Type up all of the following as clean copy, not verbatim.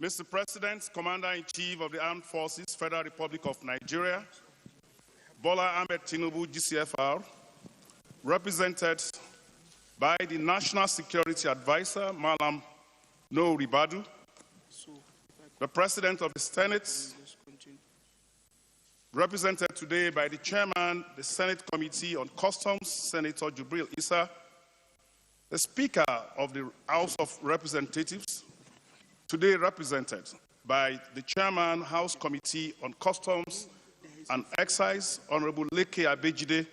Mr. President, Commander-in-Chief of the Armed Forces, Federal Republic of Nigeria, Bola Ahmed Tinubu, GCFR, represented by the National Security Advisor, Malam No Ribadu, the President of the Senate, represented today by the Chairman, the Senate Committee on Customs, Senator Jubril Issa, the Speaker of the House of Representatives, today represented by the Chairman, House Committee on Customs and Excise, Honorable Leke Abejide,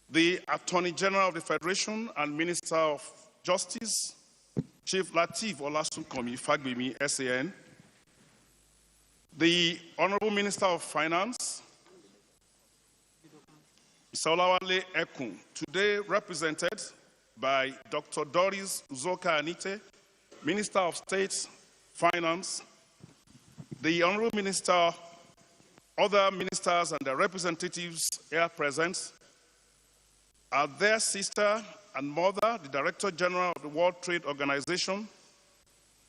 the Attorney General of the Federation and Minister of Justice, Chief Lateef Olasunkanmi Fagbemi, SAN, the Honorable Minister of Finance, Mr. Olawale Ekun, today represented by Dr. Doris Uzoka Anite, Minister of State, Finance, the Honorable Minister, other ministers and their representatives here present, are their sister and mother, the Director General of the World Trade Organization,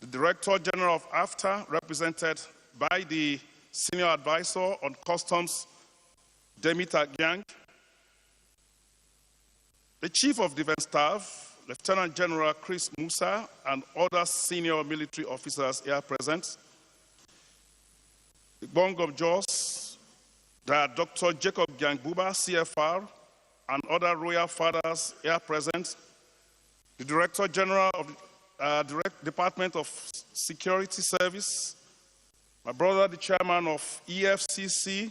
the Director General of AFTA, represented by the Senior Advisor on Customs, Demita Gyang, the Chief of Defense Staff, Lieutenant General Chris Musa, and other senior military officers here present, the Bong of Jos, Dr. Jacob Gyang Buba, CFR, and other royal fathers here present, the Director General of the Department of Security Service, my brother, the Chairman of EFCC,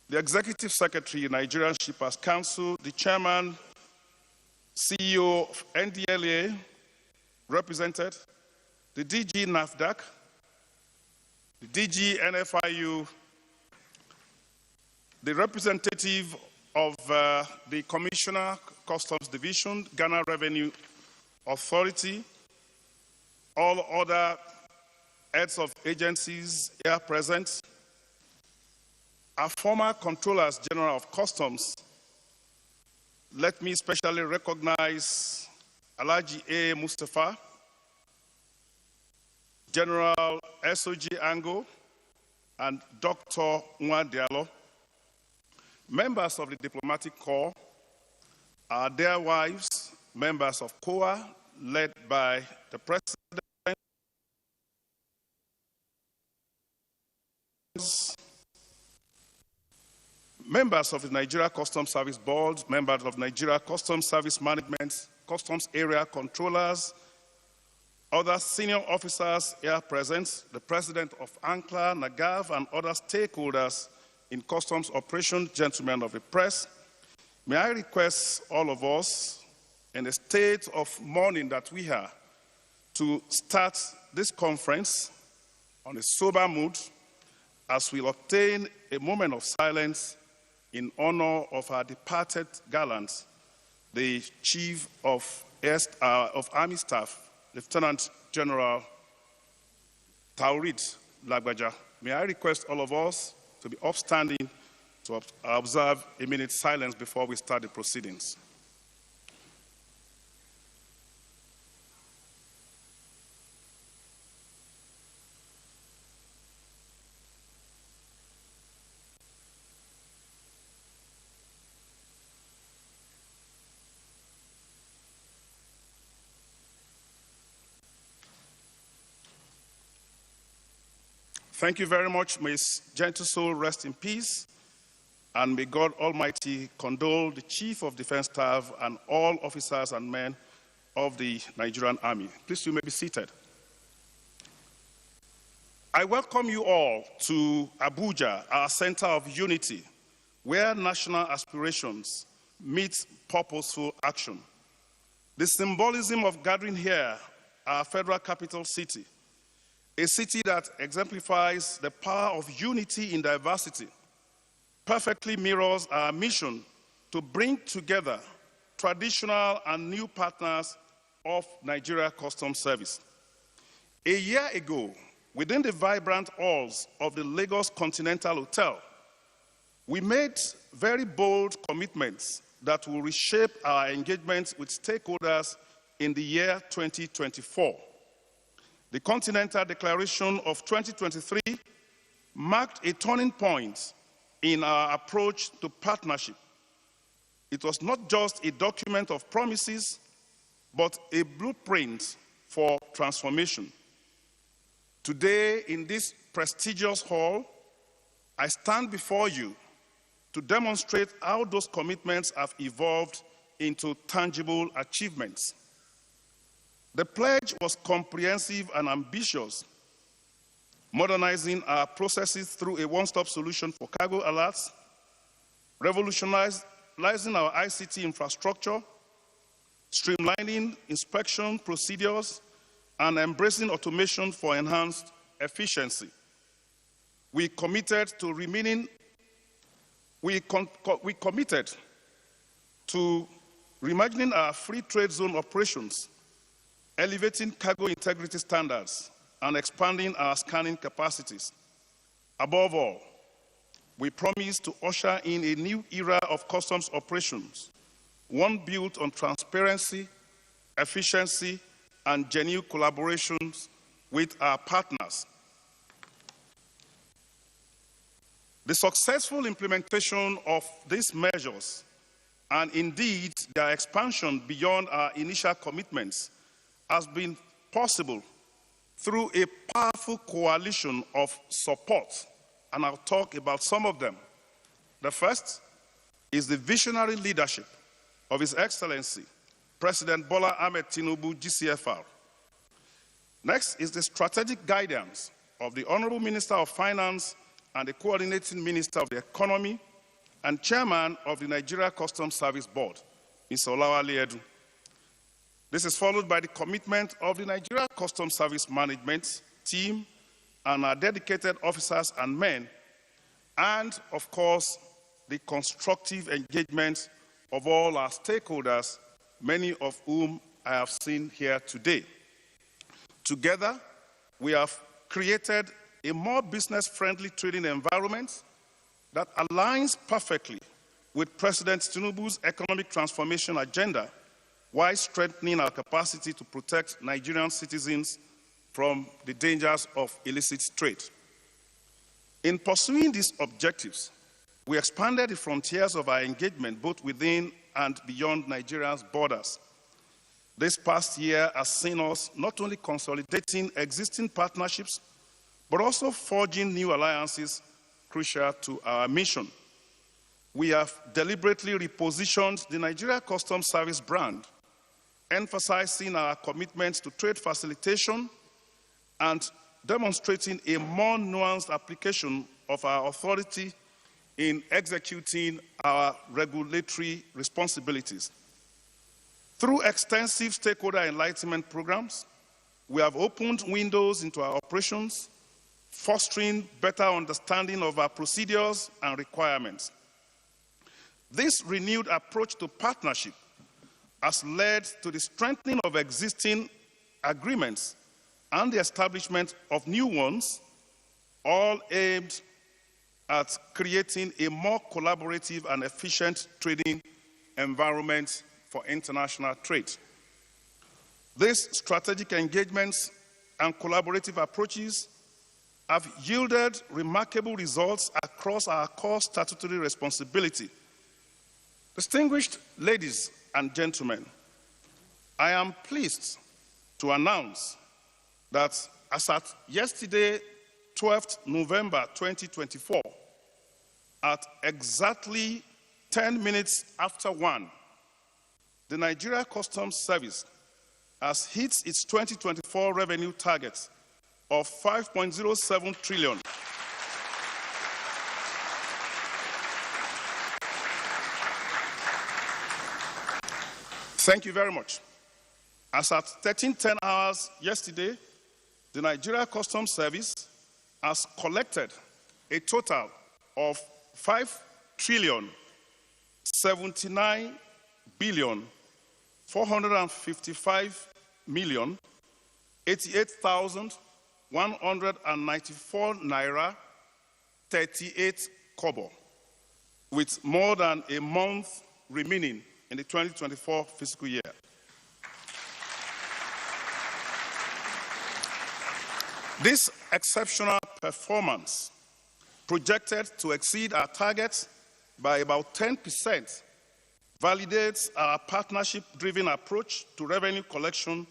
the Executive Secretary, Nigerian Shippers Council, the Chairman, CEO of NDLA, represented, the DG NAFDAC, the DG NFIU, the representative of the Commissioner, Customs Division, Ghana Revenue Authority, all other heads of agencies here present, our former Controllers General of Customs. Let me especially recognize Alhaji A. Mustafa, General SOG Ango, and Dr. Nwa Diallo. Members of the Diplomatic Corps, are their wives, members of COA, led by the President, members of the Nigeria Customs Service Board, members of Nigeria Customs Service Management, Customs Area Controllers, other senior officers here present, the President of ANCLA, NAGAV, and other stakeholders in customs operation, gentlemen of the press, may I request all of us, in the state of mourning that we are, to start this conference on a sober mood as we obtain a moment of silence in honor of our departed gallant, the Chief of Army Staff, Lieutenant General Taurid Lagbaja. May I request all of us to be upstanding to observe a minute's silence before we start the proceedings. Thank you very much. May his gentle soul rest in peace, and may God Almighty condole the Chief of Defense Staff and all officers and men of the Nigerian Army. Please, you may be seated. I welcome you all to Abuja, our center of unity, where national aspirations meet purposeful action. The symbolism of gathering here, our federal capital city, a city that exemplifies the power of unity in diversity, perfectly mirrors our mission to bring together traditional and new partners of Nigeria Customs Service. A year ago, within the vibrant halls of the Lagos Continental Hotel, we made very bold commitments that will reshape our engagement with stakeholders in the year 2024. The Continental Declaration of 2023 marked a turning point in our approach to partnership. It was not just a document of promises, but a blueprint for transformation. Today, in this prestigious hall, I stand before you to demonstrate how those commitments have evolved into tangible achievements. The pledge was comprehensive and ambitious, modernizing our processes through a one-stop solution for cargo alerts, revolutionizing our ICT infrastructure, streamlining inspection procedures, and embracing automation for enhanced efficiency. We committed to reimagining our free trade zone operations, elevating cargo integrity standards, and expanding our scanning capacities. Above all, we promise to usher in a new era of customs operations, one built on transparency, efficiency, and genuine collaborations with our partners. The successful implementation of these measures, and indeed their expansion beyond our initial commitments, has been possible through a powerful coalition of support, and I'll talk about some of them. The first is the visionary leadership of His Excellency, President Bola Ahmed Tinubu, GCFR. Next is the strategic guidance of the Honorable Minister of Finance and the Coordinating Minister of the Economy and Chairman of the Nigeria Customs Service Board, Mr. Olawale Edu. This is followed by the commitment of the Nigeria Customs Service Management team and our dedicated officers and men, and, of course, the constructive engagement of all our stakeholders, many of whom I have seen here today. Together, we have created a more business-friendly trading environment that aligns perfectly with President Tinubu's economic transformation agenda, while strengthening our capacity to protect Nigerian citizens from the dangers of illicit trade. In pursuing these objectives, we expanded the frontiers of our engagement both within and beyond Nigeria's borders. This past year has seen us not only consolidating existing partnerships, but also forging new alliances crucial to our mission. We have deliberately repositioned the Nigeria Customs Service brand, emphasizing our commitment to trade facilitation and demonstrating a more nuanced application of our authority in executing our regulatory responsibilities. Through extensive stakeholder enlightenment programs, we have opened windows into our operations, fostering better understanding of our procedures and requirements. This renewed approach to partnership has led to the strengthening of existing agreements and the establishment of new ones, all aimed at creating a more collaborative and efficient trading environment for international trade. These strategic engagements and collaborative approaches have yielded remarkable results across our core statutory responsibility. Distinguished ladies and gentlemen, I am pleased to announce that as at yesterday, 12th November 2024, at exactly 10 minutes after 1, the Nigeria Customs Service has hit its 2024 revenue target of 5.07 trillion. Thank you very much. As at 13:10 hours yesterday, the Nigeria Customs Service has collected a total of 5,79,455,088,194 Naira 38 kobo, with more than a month remaining in the 2024 fiscal year. This exceptional performance, projected to exceed our targets by about 10%, validates our partnership-driven approach to revenue collection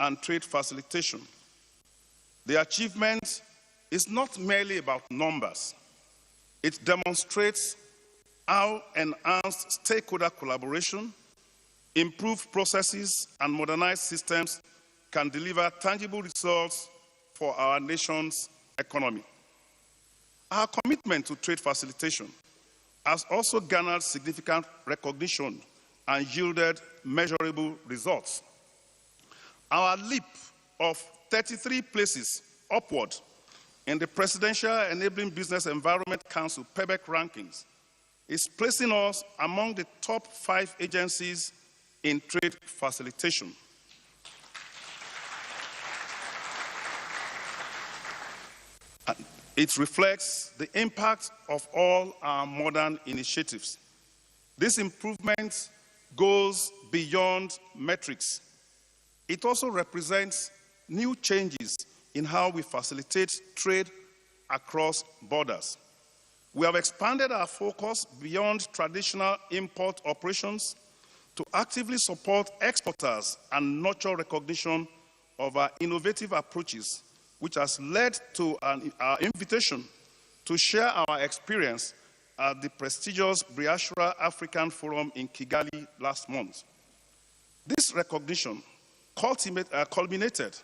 and trade facilitation. The achievement is not merely about numbers. It demonstrates how enhanced stakeholder collaboration, improved processes, and modernized systems can deliver tangible results for our nation's economy. Our commitment to trade facilitation has also garnered significant recognition and yielded measurable results. Our leap of 33 places upward in the Presidential Enabling Business Environment Council (PEBEC) rankings is placing us among the top 5 agencies in trade facilitation. It reflects the impact of all our modern initiatives. This improvement goes beyond metrics. It also represents new changes in how we facilitate trade across borders. We have expanded our focus beyond traditional import operations to actively support exporters and nurture recognition of our innovative approaches, which has led to our invitation to share our experience at the prestigious Biashra African Forum in Kigali last month. This recognition culminated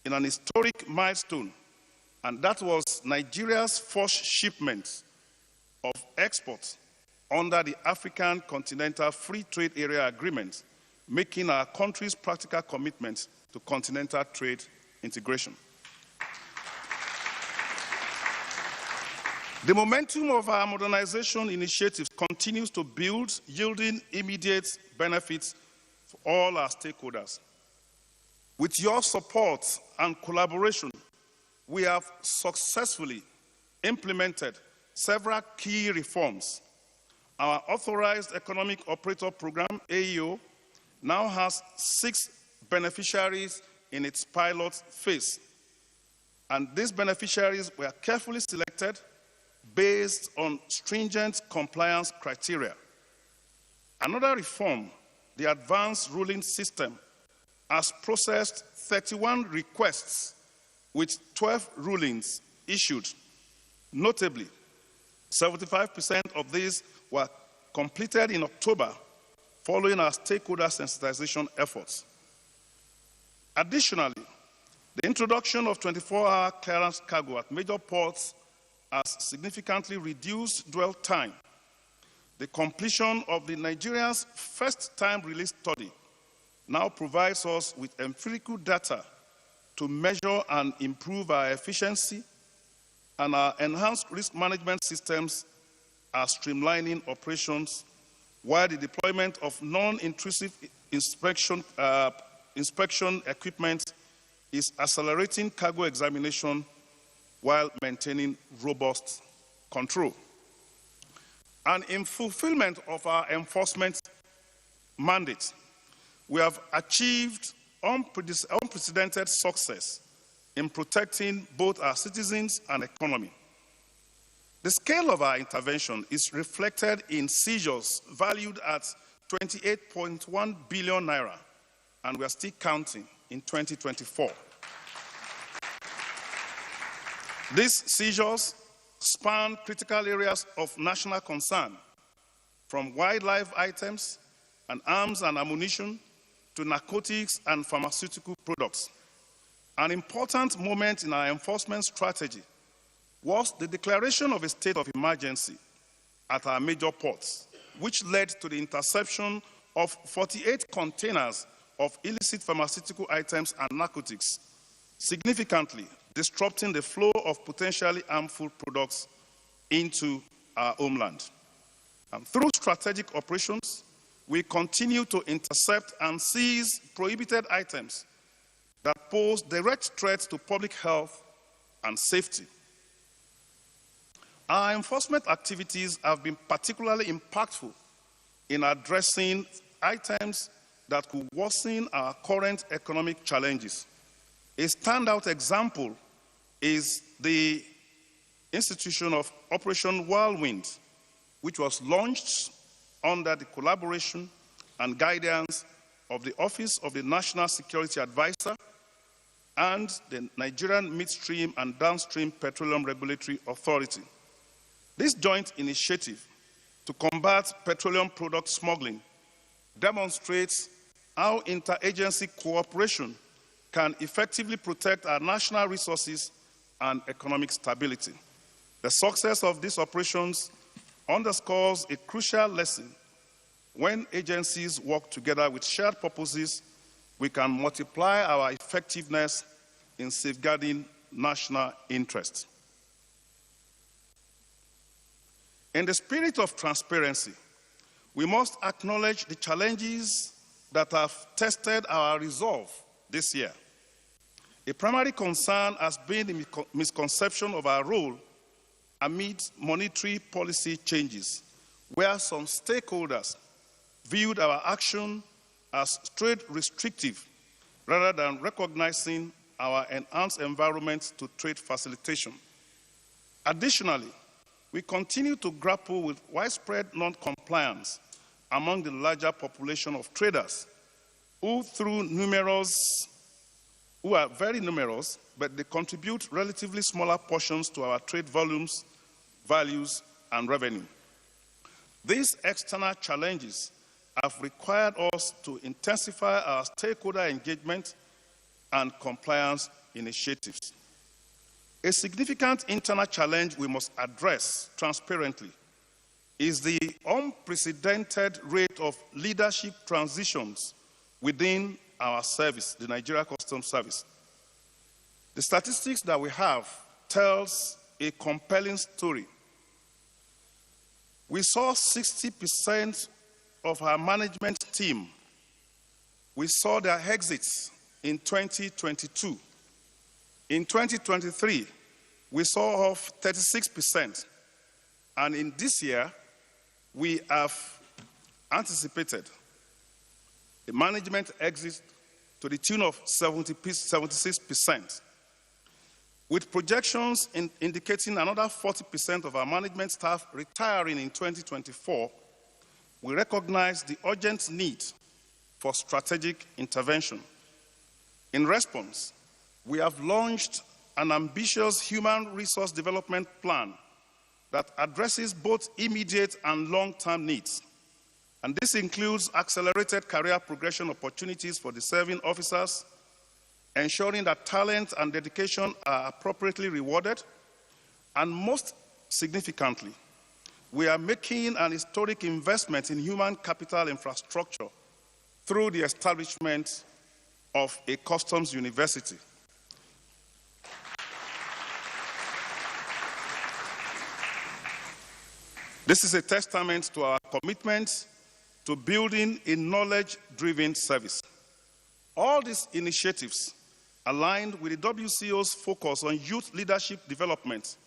in an historic milestone, and that was Nigeria's first shipment of exports under the African Continental Free Trade Area Agreement, making our country's practical commitment to continental trade integration. The momentum of our modernization initiatives continues to build, yielding immediate benefits for all our stakeholders. With your support and collaboration, we have successfully implemented several key reforms. Our Authorized Economic Operator Program, AEO, now has 6 beneficiaries in its pilot phase. And these beneficiaries were carefully selected based on stringent compliance criteria. Another reform, the Advanced Ruling System, has processed 31 requests with 12 rulings issued. Notably, 75% of these were completed in October following our stakeholder sensitization efforts. Additionally, the introduction of 24-hour clearance cargo at major ports has significantly reduced dwell time. The completion of the Nigeria's first-time release study now provides us with empirical data to measure and improve our efficiency, and our enhanced risk management systems are streamlining operations, while the deployment of non-intrusive inspection equipment is accelerating cargo examination while maintaining robust control. And in fulfillment of our enforcement mandate, we have achieved unprecedented success in protecting both our citizens and economy. The scale of our intervention is reflected in seizures valued at 28.1 billion naira, and we are still counting in 2024. These seizures span critical areas of national concern, from wildlife items and arms and ammunition to narcotics and pharmaceutical products. An important moment in our enforcement strategy was the declaration of a state of emergency at our major ports, which led to the interception of 48 containers of illicit pharmaceutical items and narcotics, significantly disrupting the flow of potentially harmful products into our homeland. And through strategic operations, we continue to intercept and seize prohibited items that pose direct threats to public health and safety. Our enforcement activities have been particularly impactful in addressing items that could worsen our current economic challenges. A standout example is the institution of Operation Whirlwind, which was launched under the collaboration and guidance of the Office of the National Security Advisor and the Nigerian Midstream and Downstream Petroleum Regulatory Authority. This joint initiative to combat petroleum product smuggling demonstrates how interagency cooperation can effectively protect our national resources and economic stability. The success of these operations underscores a crucial lesson. When agencies work together with shared purposes, we can multiply our effectiveness in safeguarding national interests. In the spirit of transparency, we must acknowledge the challenges that have tested our resolve this year. A primary concern has been the misconception of our role amid monetary policy changes, where some stakeholders viewed our action as trade restrictive rather than recognizing our enhanced environment to trade facilitation. Additionally, we continue to grapple with widespread non-compliance among the larger population of traders who are very numerous, but they contribute relatively smaller portions to our trade volumes, values, and revenue. These external challenges have required us to intensify our stakeholder engagement and compliance initiatives. A significant internal challenge we must address transparently is the unprecedented rate of leadership transitions within our service, the Nigeria Customs Service. The statistics that we have tells a compelling story. We saw 60% of our management team, we saw their exits in 2022. In 2023, we saw off 36%. And in this year, we have anticipated a management exit to the tune of 76%, with projections indicating another 40% of our management staff retiring in 2024. We recognize the urgent need for strategic intervention. In response, we have launched an ambitious human resource development plan that addresses both immediate and long-term needs. And this includes accelerated career progression opportunities for the serving officers, ensuring that talent and dedication are appropriately rewarded, and most significantly, we are making an historic investment in human capital infrastructure through the establishment of a customs university. This is a testament to our commitment to building a knowledge-driven service. All these initiatives, aligned with the WCO's focus on youth leadership development,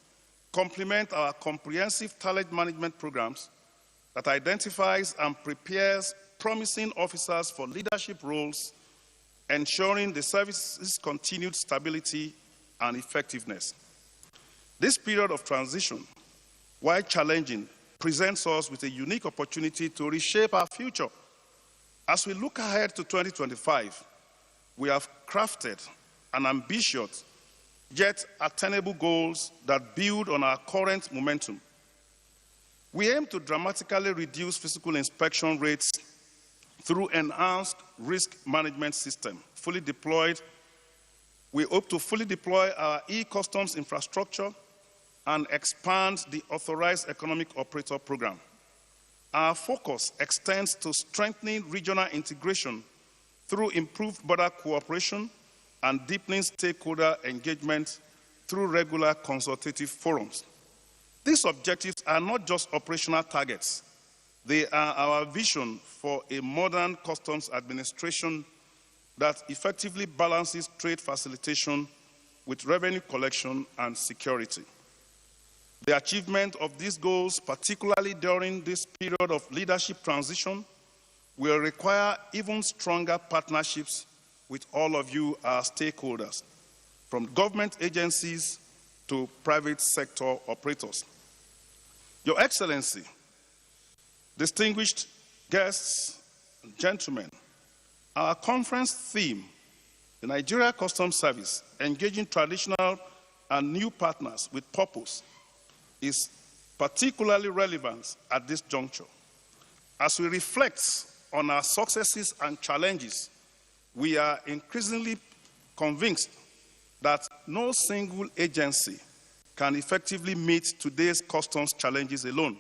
complement our comprehensive talent management programs that identifies and prepares promising officers for leadership roles, ensuring the service's continued stability and effectiveness. This period of transition, while challenging, presents us with a unique opportunity to reshape our future. As we look ahead to 2025, we have crafted an ambitious yet attainable goals that build on our current momentum. We aim to dramatically reduce physical inspection rates through enhanced risk management system. Fully deployed, we hope to fully deploy our e-customs infrastructure and expand the Authorized Economic Operator Program. Our focus extends to strengthening regional integration through improved border cooperation and deepening stakeholder engagement through regular consultative forums. These objectives are not just operational targets. They are our vision for a modern customs administration that effectively balances trade facilitation with revenue collection and security. The achievement of these goals, particularly during this period of leadership transition, will require even stronger partnerships with all of you, our stakeholders, from government agencies to private sector operators. Your Excellency, distinguished guests and gentlemen, our conference theme, the Nigeria Customs Service, engaging traditional and new partners with purpose, is particularly relevant at this juncture. As we reflect on our successes and challenges, we are increasingly convinced that no single agency can effectively meet today's customs challenges alone.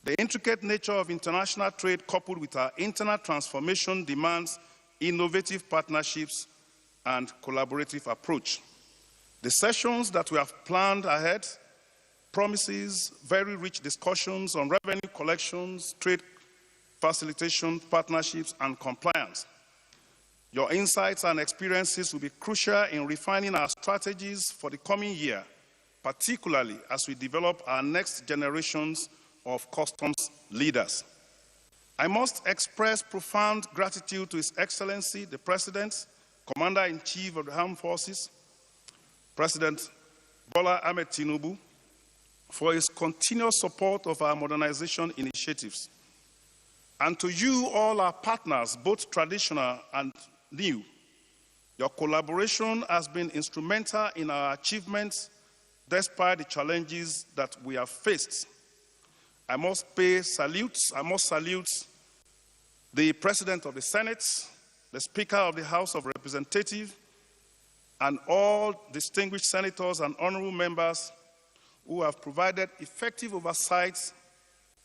The intricate nature of international trade coupled with our internal transformation demands innovative partnerships and collaborative approach. The sessions that we have planned ahead promises very rich discussions on revenue collections, trade facilitation, partnerships, and compliance. Your insights and experiences will be crucial in refining our strategies for the coming year, particularly as we develop our next generations of customs leaders. I must express profound gratitude to His Excellency, the President, Commander-in-Chief of the Armed Forces, President Bola Ahmed Tinubu, for his continuous support of our modernization initiatives. And to you, all our partners, both traditional and new, your collaboration has been instrumental in our achievements despite the challenges that we have faced. I must salute the President of the Senate, the Speaker of the House of Representatives, and all distinguished senators and honorable members who have provided effective oversight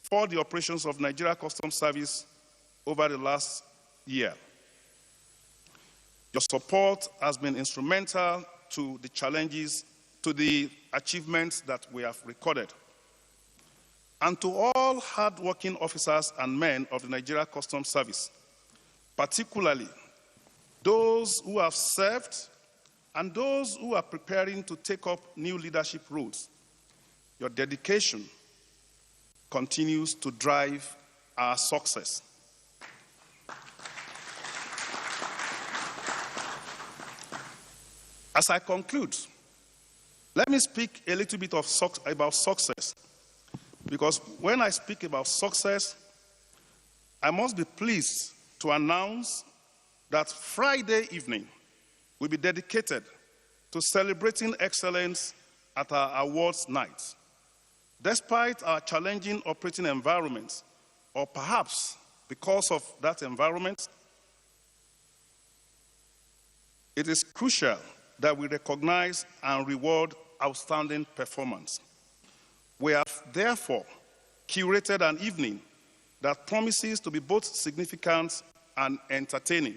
for the operations of Nigeria Customs Service over the last year. Your support has been instrumental to the challenges, to the achievements that we have recorded. And to all hard-working officers and men of the Nigeria Customs Service, particularly those who have served and those who are preparing to take up new leadership roles, your dedication continues to drive our success. As I conclude, let me speak a little bit about success. Because when I speak about success, I must be pleased to announce that Friday evening will be dedicated to celebrating excellence at our awards night. Despite our challenging operating environment, or perhaps because of that environment, it is crucial that we recognize and reward outstanding performance. We have therefore curated an evening that promises to be both significant and entertaining.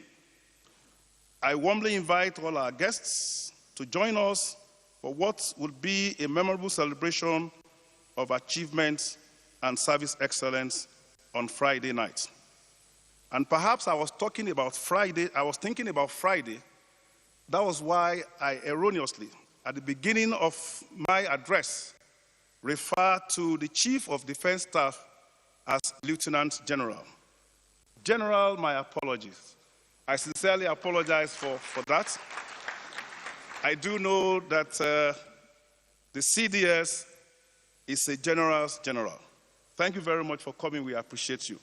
I warmly invite all our guests to join us for what will be a memorable celebration of achievements and service excellence on Friday night. And perhaps I was thinking about Friday. That was why I erroneously, at the beginning of my address, refer to the Chief of Defense Staff as Lieutenant General. General, my apologies. I sincerely apologize for that. I do know that the CDS is a general's general. Thank you very much for coming. We appreciate you.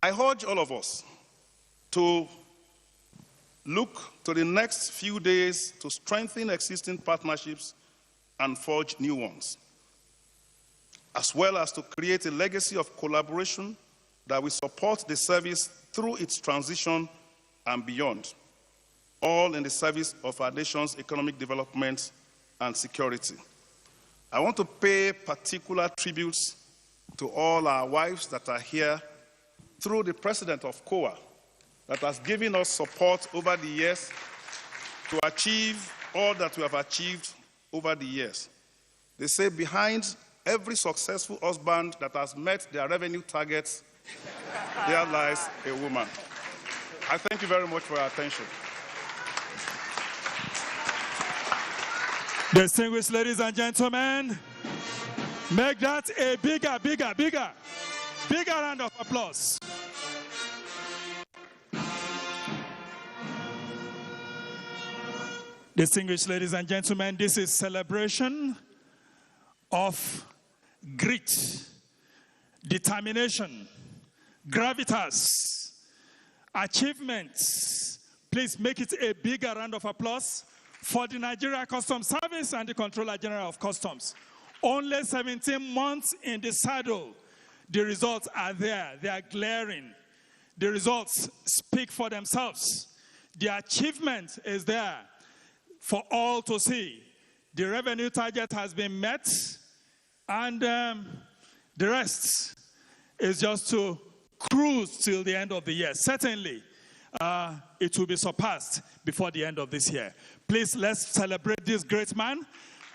I urge all of us to look to the next few days to strengthen existing partnerships and forge new ones, as well as to create a legacy of collaboration that will support the service through its transition and beyond, all in the service of our nation's economic development and security. I want to pay particular tributes to all our wives that are here through the President of COA that has given us support over the years to achieve all that we have achieved over the years. They say behind every successful husband that has met their revenue targets, there lies a woman. I thank you very much for your attention. Distinguished ladies and gentlemen, make that a bigger round of applause. Distinguished ladies and gentlemen, this is celebration of grit, determination, gravitas, achievements. Please make it a bigger round of applause for the Nigerian Customs Service and the Controller General of Customs. Only 17 months in the saddle. The results are there. They are glaring. The results speak for themselves. The achievement is there for all to see. The revenue target has been met, and the rest is just to cruise till the end of the year. Certainly, it will be surpassed before the end of this year. Please, let's celebrate this great man,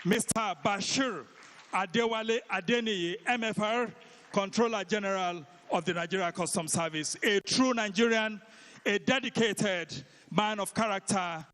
Mr. Bashir Adewale Adeniyi, MFR, Controller General of the Nigerian Customs Service, a true Nigerian, a dedicated man of character,